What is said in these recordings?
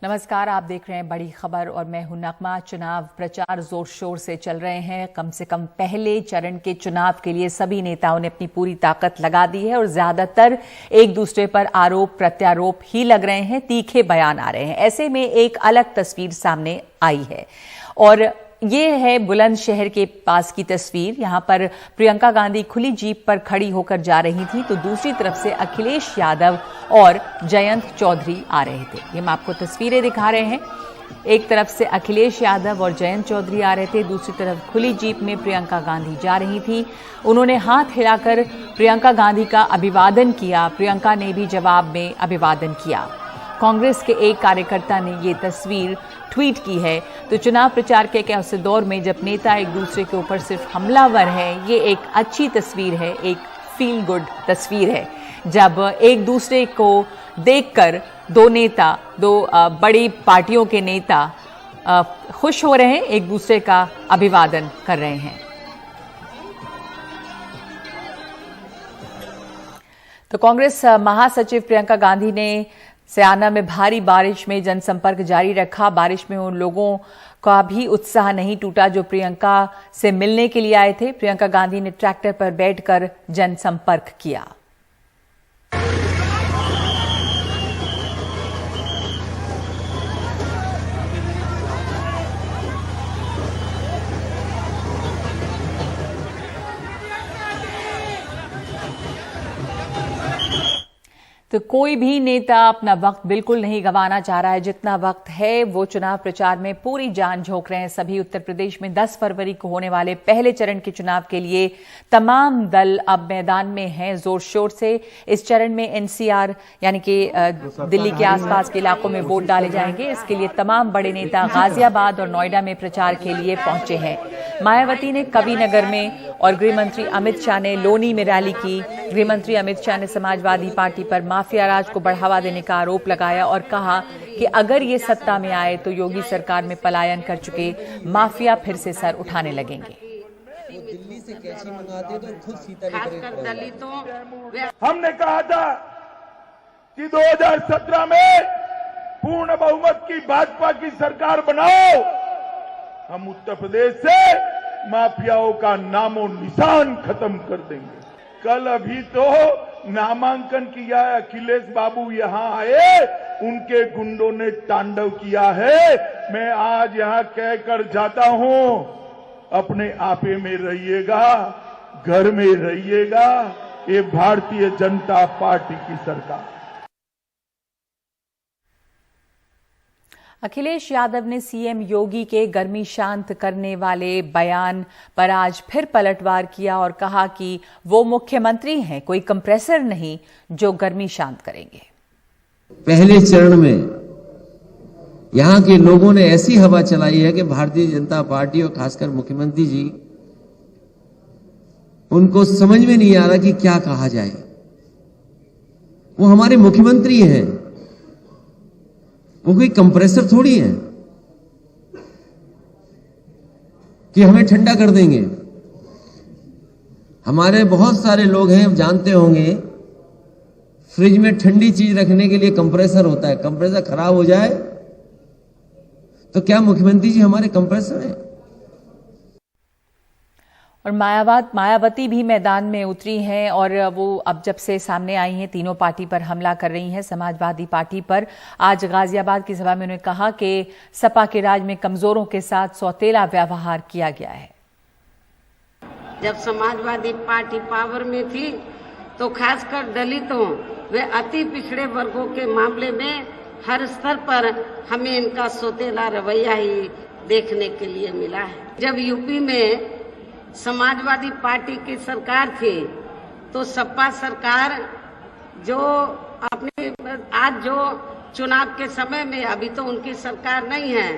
नमस्कार, आप देख रहे हैं बड़ी खबर और मैं हूं नगमा। चुनाव प्रचार जोर शोर से चल रहे हैं। कम से कम पहले चरण के चुनाव के लिए सभी नेताओं ने अपनी पूरी ताकत लगा दी है और ज्यादातर एक दूसरे पर आरोप प्रत्यारोप ही लग रहे हैं, तीखे बयान आ रहे हैं। ऐसे में एक अलग तस्वीर सामने आई है और ये है बुलंदशहर के पास की तस्वीर। यहां पर प्रियंका गांधी खुली जीप पर खड़ी होकर जा रही थी तो दूसरी तरफ से अखिलेश यादव और जयंत चौधरी आ रहे थे। ये हम आपको तस्वीरें दिखा रहे हैं। एक तरफ से अखिलेश यादव और जयंत चौधरी आ रहे थे, दूसरी तरफ खुली जीप में प्रियंका गांधी जा रही थी। उन्होंने हाथ हिलाकर प्रियंका गांधी का अभिवादन किया। प्रियंका ने भी जवाब में अभिवादन किया। कांग्रेस के एक कार्यकर्ता ने ये तस्वीर ट्वीट की है। तो चुनाव प्रचार के ऐसे दौर में जब नेता एक दूसरे के ऊपर सिर्फ हमलावर है, ये एक अच्छी तस्वीर है, एक फील गुड तस्वीर है। जब एक दूसरे को देखकर दो बड़ी पार्टियों के नेता खुश हो रहे हैं, एक दूसरे का अभिवादन कर रहे हैं। तो कांग्रेस महासचिव प्रियंका गांधी ने सयाना में भारी बारिश में जनसंपर्क जारी रखा। बारिश में उन लोगों का भी उत्साह नहीं टूटा जो प्रियंका से मिलने के लिए आए थे। प्रियंका गांधी ने ट्रैक्टर पर बैठकर जनसंपर्क किया। तो कोई भी नेता अपना वक्त बिल्कुल नहीं गंवाना चाह रहा है। जितना वक्त है वो चुनाव प्रचार में पूरी जान झोंक रहे हैं सभी। उत्तर प्रदेश में 10 फरवरी को होने वाले पहले चरण के चुनाव के लिए तमाम दल अब मैदान में हैं जोर शोर से। इस चरण में एनसीआर यानी कि दिल्ली के आसपास के इलाकों में वोट डाले जाएंगे। इसके लिए तमाम बड़े नेता गाजियाबाद और नोएडा में प्रचार के लिए पहुंचे हैं। मायावती ने कविनगर में और गृहमंत्री अमित शाह ने लोनी में रैली की। गृहमंत्री अमित शाह ने समाजवादी पार्टी पर माफिया राज को बढ़ावा देने का आरोप लगाया और कहा कि अगर ये सत्ता में आए तो योगी सरकार में पलायन कर चुके माफिया फिर से सर उठाने लगेंगे। दिल्ली से कैसी मंगाते तो खुद सीता हमने कहा था कि 2017 में पूर्ण बहुमत की भाजपा की सरकार बनाओ। हम उत्तर प्रदेश से माफियाओं का नामो निशान खत्म कर देंगे। कल अभी तो नामांकन किया है, अखिलेश बाबू यहां आए, उनके गुंडों ने तांडव किया है। मैं आज यहां कहकर जाता हूं, अपने आपे में रहिएगा, घर में रहिएगा। ये भारतीय जनता पार्टी की सरकार। अखिलेश यादव ने सीएम योगी के गर्मी शांत करने वाले बयान पर आज फिर पलटवार किया और कहा कि वो मुख्यमंत्री हैं, कोई कंप्रेसर नहीं जो गर्मी शांत करेंगे। पहले चरण में यहां के लोगों ने ऐसी हवा चलाई है कि भारतीय जनता पार्टी और खासकर मुख्यमंत्री जी, उनको समझ में नहीं आ रहा कि क्या कहा जाए। वो हमारे मुख्यमंत्री हैं, वो कोई कंप्रेसर थोड़ी है कि हमें ठंडा कर देंगे। हमारे बहुत सारे लोग हैं, जानते होंगे, फ्रिज में ठंडी चीज रखने के लिए कंप्रेसर होता है। कंप्रेसर खराब हो जाए तो क्या मुख्यमंत्री जी हमारे कंप्रेसर हैं? और मायावती भी मैदान में उतरी हैं और वो अब जब से सामने आई हैं तीनों पार्टी पर हमला कर रही हैं। समाजवादी पार्टी पर आज गाजियाबाद की सभा में उन्होंने कहा कि सपा के राज में कमजोरों के साथ सौतेला व्यवहार किया गया है। जब समाजवादी पार्टी पावर में थी तो खासकर दलितों व अति पिछड़े वर्गों के मामले में हर स्तर पर हमें इनका सौतेला रवैया ही देखने के लिए मिला है। जब यूपी में समाजवादी पार्टी की सरकार थी तो सपा सरकार जो अपने आज जो चुनाव के समय में, अभी तो उनकी सरकार नहीं है,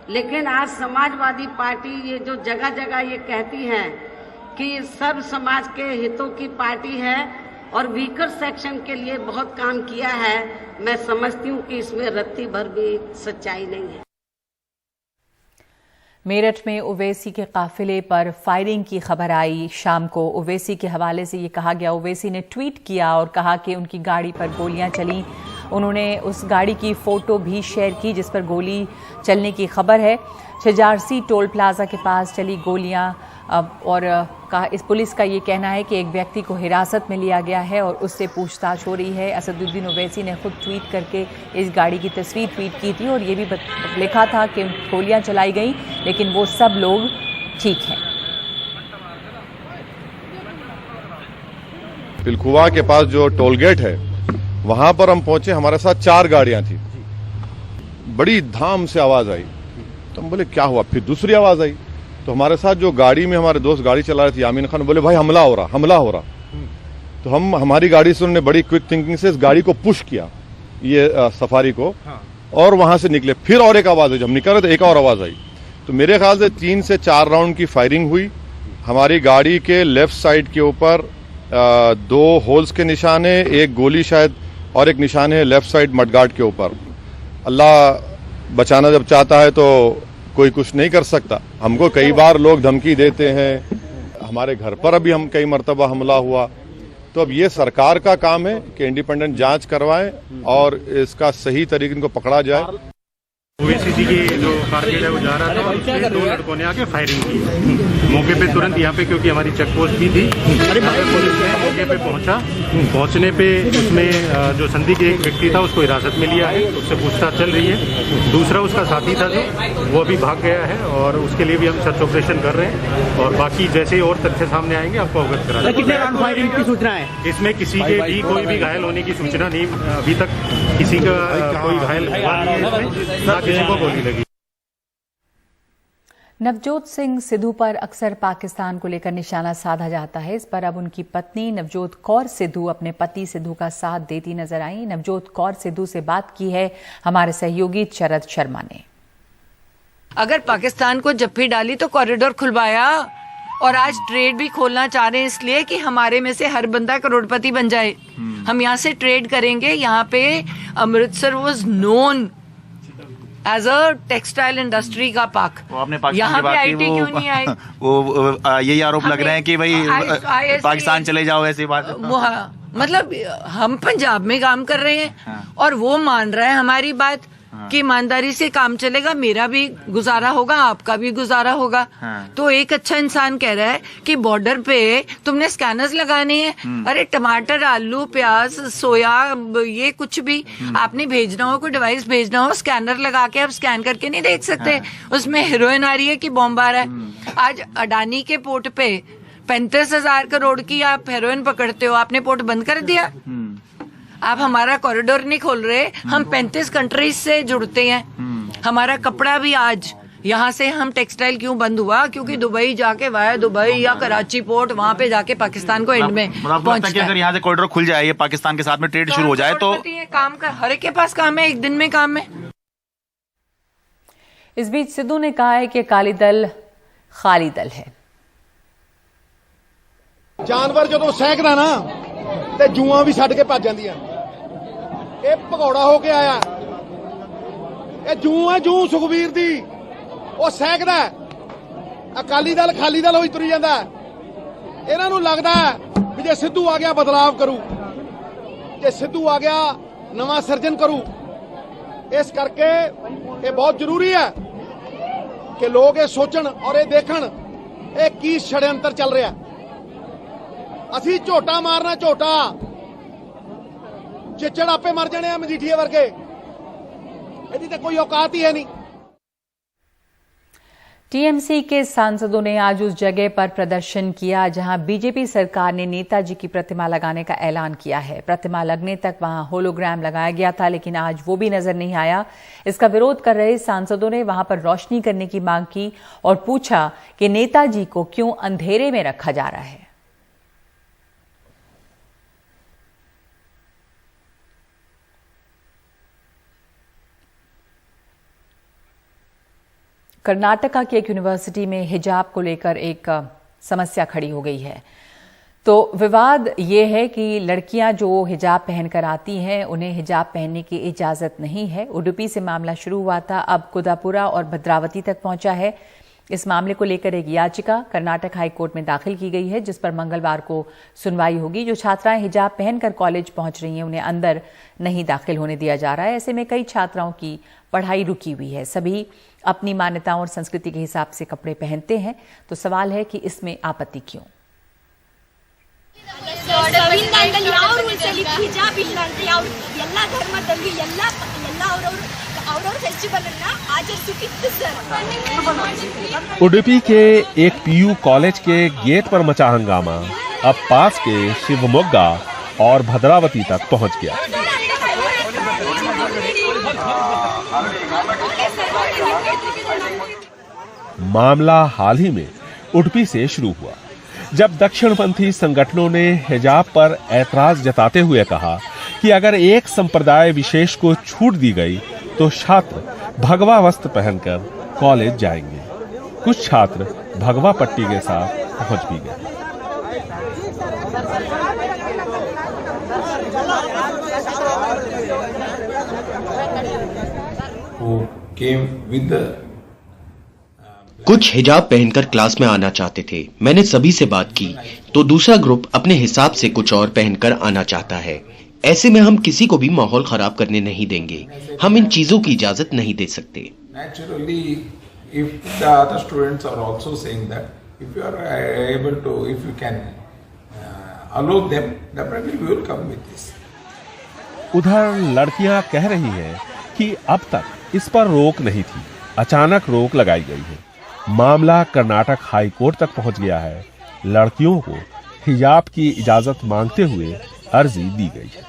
लेकिन आज समाजवादी पार्टी ये जो जगह जगह ये कहती है कि सर्व समाज के हितों की पार्टी है और वीकर सेक्शन के लिए बहुत काम किया है। मैं समझती हूँ कि इसमें रत्ती भर भी सच्चाई नहीं है। मेरठ में ओवैसी के काफिले पर फायरिंग की खबर आई शाम को। ओवैसी के हवाले से ये कहा गया, ओवैसी ने ट्वीट किया और कहा कि उनकी गाड़ी पर गोलियां चली उन्होंने उस गाड़ी की फोटो भी शेयर की जिस पर गोली चलने की खबर है। छजारसी टोल प्लाजा के पास चली गोलियां और इस पुलिस का ये कहना है कि एक व्यक्ति को हिरासत में लिया गया है और उससे पूछताछ हो रही है। असदुद्दीन ओवैसी ने खुद ट्वीट करके इस गाड़ी की तस्वीर ट्वीट की थी और ये भी लिखा था कि गोलियां चलाई गई लेकिन वो सब लोग ठीक हैं। पिलखुवा के पास जो टोल गेट है वहां पर हम पहुंचे, हमारे साथ 4 गाड़ियां थी। बड़ी धाम से आवाज आई तो हम बोले क्या हुआ, फिर दूसरी आवाज आई तो हमारे साथ जो गाड़ी में हमारे दोस्त गाड़ी चला रहे थे यामीन खान, बोले भाई हमला हो रहा। तो हमारी गाड़ी से उन्होंने बड़ी क्विक थिंकिंग से इस गाड़ी को पुश किया, ये सफारी को, और वहां से निकले। फिर और एक आवाज आई, जब हम निकल रहे थे एक और आवाज आई। तो मेरे ख्याल से 3 से 4 राउंड की फायरिंग हुई। हमारी गाड़ी के लेफ्ट साइड के ऊपर 2 होल्स के निशान है, एक गोली शायद, और एक निशान है लेफ्ट साइड मडगार्ड के ऊपर। अल्लाह बचाना जब चाहता है तो कोई कुछ नहीं कर सकता। हमको कई बार लोग धमकी देते हैं, हमारे घर पर अभी हम कई मर्तबा हमला हुआ। तो अब ये सरकार का काम है कि इंडिपेंडेंट जांच करवाएं और इसका सही तरीके इनको पकड़ा जाए। ओवैसी जी के जो टारगेट है वो जा रहा था और उसमें 2 लड़कों ने आके फायरिंग की मौके पे तुरंत यहाँ पे, क्योंकि हमारी चेक पोस्ट भी थी। पुलिस ने मौके पे पहुंचने पे उसमें जो संदिग्ध के एक व्यक्ति था उसको हिरासत में लिया है, उससे पूछताछ चल रही है। दूसरा उसका साथी था जो वो अभी भाग गया है और उसके लिए भी हम सर्च ऑपरेशन कर रहे हैं और बाकी जैसे ही और तथ्य सामने आएंगे आपको अवगत करा देंगे। कितने राउंड फायरिंग की सूचना है? इसमें किसी के भी कोई भी घायल होने की सूचना नहीं, अभी तक किसी का कोई घायल हुआ नहीं है इसमें, ना किसी को गोली लगी। नवजोत सिंह सिद्धू पर अक्सर पाकिस्तान को लेकर निशाना साधा जाता है। इस पर अब उनकी पत्नी नवजोत कौर सिद्धू अपने पति सिद्धू का साथ देती नजर आई। नवजोत कौर सिद्धू से बात की है हमारे सहयोगी शरद शर्मा ने। अगर पाकिस्तान को जप्फी डाली तो कॉरिडोर खुलवाया और आज ट्रेड भी खोलना चाह रहे हैं इसलिए कि हमारे में से हर बंदा करोड़पति बन जाए। हम यहाँ से ट्रेड करेंगे। यहाँ पे Amritsar was known as a textile industry का पार्क। यहाँ पे आईटी क्यों नहीं आई? वो यही आरोप लग रहे हैं कि भाई पाकिस्तान चले जाओ, ऐसी बात। मतलब हम पंजाब में काम कर रहे हैं और वो मान रहा है हमारी बात कि ईमानदारी से काम चलेगा, मेरा भी गुजारा होगा, आपका भी गुजारा होगा। तो एक अच्छा इंसान कह रहा है कि बॉर्डर पे तुमने स्कैनर्स लगाने हैं। अरे टमाटर, आलू, प्याज, सोया, ये कुछ भी आपने भेजना हो, कोई डिवाइस भेजना हो, स्कैनर लगा के आप स्कैन करके नहीं देख सकते उसमें हीरोइन आ रही है कि बॉम्ब आ रहा है। आज अडानी के पोर्ट पे 35,000 करोड़ की आप हेरोइन पकड़ते हो, आपने पोर्ट बंद कर दिया। आप हमारा कॉरिडोर नहीं खोल रहे। हम 35 कंट्रीज से जुड़ते हैं। हमारा कपड़ा भी आज यहाँ से हम टेक्सटाइल क्यों बंद हुआ? क्योंकि दुबई जाके वाया दुबई या कराची पोर्ट वहाँ पे जाके पाकिस्तान को एंड में पहुंचता है। अगर यहाँ से कॉरिडोर खुल जाए, ये पाकिस्तान के साथ में ट्रेड शुरू हो जाए तो ये काम का हर एक के पास काम है, एक दिन में काम है। इस बीच सिद्धू ने कहा है कि अकाली दल खाली दल है। जानवर जो सैकदा ना ते जूआं भी छड्ड के भज जांदियां। ਇਹ ਭਗੌੜਾ ਹੋ ਕੇ ਆਇਆ, ਇਹ ਜੂ ਹੈ ਜੂ ਸੁਖਬੀਰ ਦੀ, ਉਹ ਸਹਿਕਦਾ। ਅਕਾਲੀ ਦਲ ਖਾਲੀ ਦਲ ਹੋਈ ਤੁਰੀ ਜਾਂਦਾ। ਇਹਨਾਂ ਨੂੰ ਲੱਗਦਾ ਵੀ ਜੇ ਸਿੱਧੂ ਆ ਗਿਆ ਬਦਲਾਵ ਕਰੂ, ਜੇ ਸਿੱਧੂ ਆ ਗਿਆ ਨਵਾਂ ਸਿਰਜਣ ਕਰੂ। ਇਸ ਕਰਕੇ ਇਹ ਬਹੁਤ ਜ਼ਰੂਰੀ ਹੈ ਕਿ ਲੋਕ ਇਹ ਸੋਚਣ ਔਰ ਇਹ ਦੇਖਣ ਇਹ ਕੀ ਛੜਯੰਤਰ ਚੱਲ ਰਿਹਾ। ਅਸੀਂ ਝੋਟਾ ਮਾਰਨਾ, ਝੋਟਾ चिचड़ आपे मर जाने मजीठिए वर्गे, यदि तो कोई औकात ही है नहीं। टीएमसी के सांसदों ने आज उस जगह पर प्रदर्शन किया जहां बीजेपी सरकार ने नेताजी की प्रतिमा लगाने का ऐलान किया है। प्रतिमा लगने तक वहां होलोग्राम लगाया गया था लेकिन आज वो भी नजर नहीं आया। इसका विरोध कर रहे सांसदों ने वहां पर रोशनी करने की मांग की और पूछा कि नेताजी को क्यों अंधेरे में रखा जा रहा है। कर्नाटका की एक यूनिवर्सिटी में हिजाब को लेकर एक समस्या खड़ी हो गई है। तो विवाद ये है कि लड़कियां जो हिजाब पहनकर आती हैं उन्हें हिजाब पहनने की इजाजत नहीं है। उडुपी से मामला शुरू हुआ था, अब कुदापुरा और भद्रावती तक पहुंचा है। इस मामले को लेकर एक याचिका कर्नाटक हाई कोर्ट में दाखिल की गई है, जिस पर मंगलवार को सुनवाई होगी। जो छात्राएं हिजाब पहनकर कॉलेज पहुंच रही हैं, उन्हें अंदर नहीं दाखिल होने दिया जा रहा है। ऐसे में कई छात्राओं की पढ़ाई रुकी हुई है। सभी अपनी मान्यताओं और संस्कृति के हिसाब से कपड़े पहनते हैं, तो सवाल है कि इसमें आपत्ति क्यों? ಸಂವಿಧಾನದಲ್ಲಿ ಯಾವ ರೂಲ್ಸ್ ಅಲ್ಲಿ ಹಿಜಾಬ್ ಇಲ್ಲ ಅಂತ ಯಾವ ಎಲ್ಲಾ ಧರ್ಮದಲ್ಲಿ ಎಲ್ಲಾ ಅವ್ರವ್ರ ಫೆಸ್ಟಿವಲ್ ಅನ್ನ ಆಚರಿಸುತ್ತಿತ್ತು ಸರ್। उडुपी के एक पीयू कॉलेज के गेट पर मचा हंगामा अब पास के शिवमोग्गा और भद्रावती तक पहुंच गया। मामला हाल ही में उडुपी से शुरू हुआ, जब दक्षिणपंथी संगठनों ने हिजाब पर ऐतराज जताते हुए कहा कि अगर एक संप्रदाय विशेष को छूट दी गई तो छात्र भगवा वस्त्र पहनकर कॉलेज जाएंगे। कुछ छात्र भगवा पट्टी के साथ पहुंच भी गए। कुछ हिजाब पहनकर क्लास में आना चाहते थे। मैंने सभी से बात की तो दूसरा ग्रुप अपने हिसाब से कुछ और पहनकर आना चाहता है। ऐसे में हम किसी को भी माहौल खराब करने नहीं देंगे। हम इन चीजों की इजाजत नहीं दे सकते। Naturally, if the other students are also saying that, if you are able to, if you can allow them, definitely we will come with this. उधर लड़कियां कह रही हैं कि अब तक इस पर रोक नहीं थी, अचानक रोक लगाई गई है। मामला कर्नाटक हाई कोर्ट तक पहुंच गया है। लड़कियों को हिजाब की इजाजत मांगते हुए अर्जी दी गई है।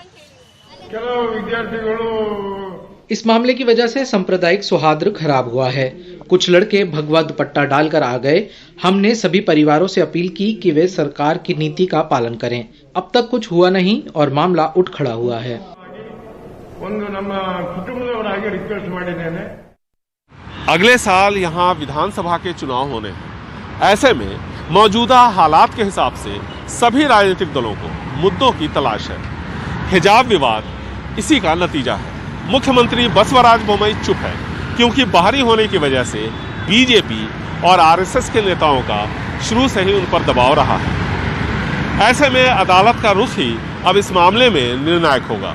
इस मामले की वजह से सांप्रदायिक सौहार्द खराब हुआ है। कुछ लड़के भगवा दुपट्टा डालकर आ गए। हमने सभी परिवारों से अपील की कि वे सरकार की नीति का पालन करें। अब तक कुछ हुआ नहीं और मामला उठ खड़ा हुआ है। अगले साल यहाँ विधानसभा के चुनाव होने हैं। ऐसे में मौजूदा हालात के हिसाब से सभी राजनीतिक दलों को मुद्दों की तलाश है। हिजाब विवाद इसी का नतीजा है। मुख्यमंत्री बसवराज बोम्मई चुप है, क्योंकि बाहरी होने की वजह से बीजेपी और आरएसएस के नेताओं का शुरू से ही उन पर दबाव रहा है। ऐसे में अदालत का रुख ही अब इस मामले में निर्णायक होगा।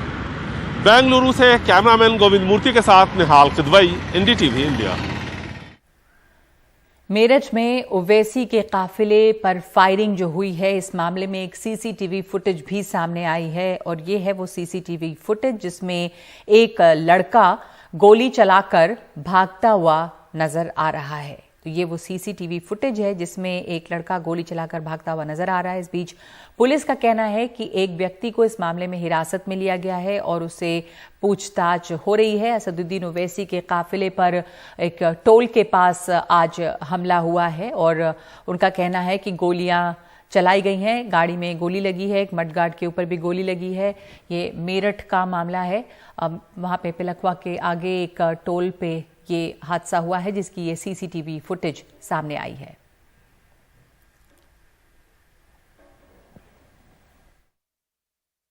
बेंगलुरु से कैमरामैन गोविंद मूर्ति के साथ निहाल किदवई, एनडीटीवी इंडिया। मेरठ में ओवैसी के काफिले पर फायरिंग जो हुई है, इस मामले में एक सीसीटीवी फुटेज भी सामने आई है और ये है वो सीसीटीवी फुटेज जिसमें एक लड़का गोली चलाकर भागता हुआ नजर आ रहा है। तो ये वो सीसीटीवी फुटेज है जिसमें एक लड़का गोली चलाकर भागता हुआ नजर आ रहा है। इस बीच पुलिस का कहना है कि एक व्यक्ति को इस मामले में हिरासत में लिया गया है और उससे पूछताछ हो रही है। असदुद्दीन ओवैसी के काफिले पर एक टोल के पास आज हमला हुआ है और उनका कहना है कि गोलियां चलाई गई हैं, गाड़ी में गोली लगी है, एक मडगार्ड के ऊपर भी गोली लगी है। ये मेरठ का मामला है। वहां पे पिलखवा के आगे एक टोल पे ये हादसा हुआ है जिसकी ये सीसीटीवी फुटेज सामने आई है।